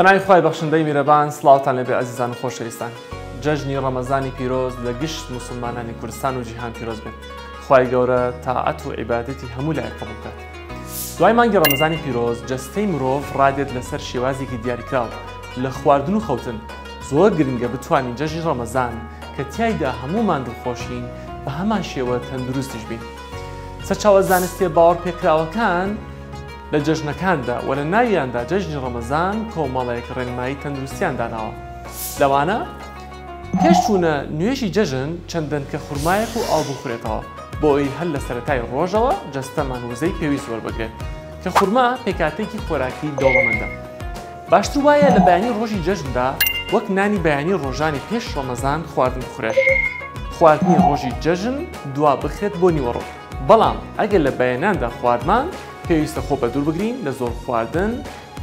بەناوی خوای بەخشندەی میرەبان سڵاوتان لەبێ ئەزیزان و خۆشەویستان. جەژنی ڕەمەزانی پیرۆز لە گشت موسڵمانانی کوردستان و جیهان پیرۆز بێت. خوای گەورە تاعەت و عیبادەتی هەموو لای قبوڵ بکات. دوای مانگی ڕەمەزانی پیرۆز جەستەی مرۆڤ ڕادێت لەسەر شێوازێکی دیاریکراو لە خواردن و خەوتن. زۆر گرنگە بتوانین جەژنی ڕەمەزان کە تیایدا هەموومان دڵخۆشین بە هەمان شێوە تەندروستیش بین. سەرچاوە زانستیە باوەڕ پێکراوەکان لە جەژنەکاندا و لە ناویاندا جەژنی ڕەمەزان کۆمەڵەیەک ڕێنمایی تەندروستیان داناوە. لەوانە پێش چوونە نوێژی جەژن چەندەن کە خورمایەک و ئاو بخورێتەوە بۆ ئەوەی هەر لە سەرەتای ڕۆژەوە جەستەمان وزەی پێویست وەربگرێت کە خورما پێکاتێکی خۆراکی دەوڵەمەندە. باشتر وایە لە بەیانی ڕۆژی جەژندا وەک نانی بەیانی ڕۆژانی پێش ڕەمەزان خواردن بخورێت. خواردنی ڕۆژی جەژن دوا بخرێت بۆ نیوەڕۆ. بەڵام ئەگەر لە بەیاناندا خواردمان پێویستە خۆ بە دوور بگرین لە زۆر خواردن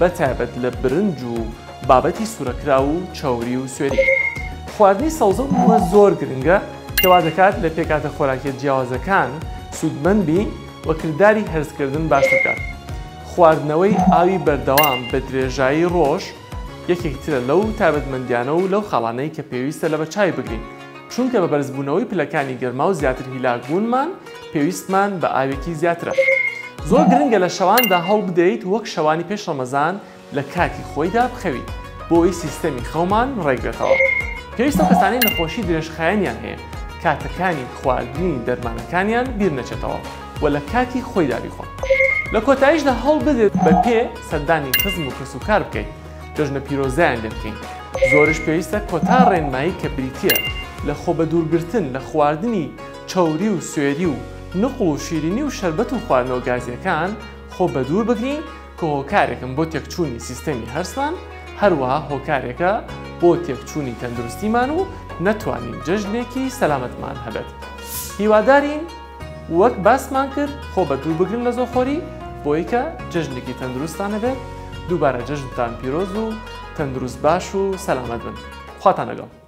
بە تایبەت لە برنج و بابەتی سوورەکرا و چاوری و سوێری. خواردنی سەوزە وە زۆر گرنگە کەوا دەکات لە پێکاتە خۆراکی جیاوازەکان سوودمەند بین و کردداری هەرزکردن باش بکات. خواردنەوەی ئاوی بەردەوام بە درێژایی ڕۆژ یەکێکترە لەو تایبەتمەندیانە و لەو خاڵانەی کە پێویستە لە بەچای بگرین، چونکە بە بەرزبوونەوەی پلەکانی گەرما و زیاتر هیلاکبوونمان پێویستمان بە ئاوێکی زیاترە. زۆر گرنگە لە شەواندا هەڵ بدەیت وەک شەوانی پێش ڕەمەزان لە کاتی خۆیدا بخەویت بۆ ئەوەی سیستەمی خەومان ڕێگرێتەوە. پێویستە کەسانەی نەخۆشی درێژخایەنیان هەیە کاتەکانی خواردنی دەرمانەکانیان بیر نەچێتەوە و لە کاتی خۆیدا بیخۆن. لە کۆتاییشدا هەڵ بدێت بە پێ سەردانی خزم و کەسوکار بکەیت، جەژنە پیرۆزەیان لێ بکەین. زۆرش پێویستە کۆتا ڕێنمایی کە بریتیە لە خۆ بە دوورگرتن لە خواردنی چاوری و سوێری و نقڵ و شیرینی و شەربەت و خواردنەوە گازیەکان خۆ بە دوور بگرین کە هۆکارێکم بۆ تێکچوونی سیستەمی هەرسمان، هەروەها هۆکارێکە بۆ تێکچوونی تەندروستیمان و نەتوانین جەژنێکی سەلامەتمان هەبێت. هیوادارین وەک باسمان کرد خۆ بە دوور بگرن لە زۆرخۆری بۆی کە جەژنێکی تەندروستان هەبێت. دووبارە جەژنتان پیرۆز و تەندروست باش و سەلامەت بن. خواتان لەگەڵ.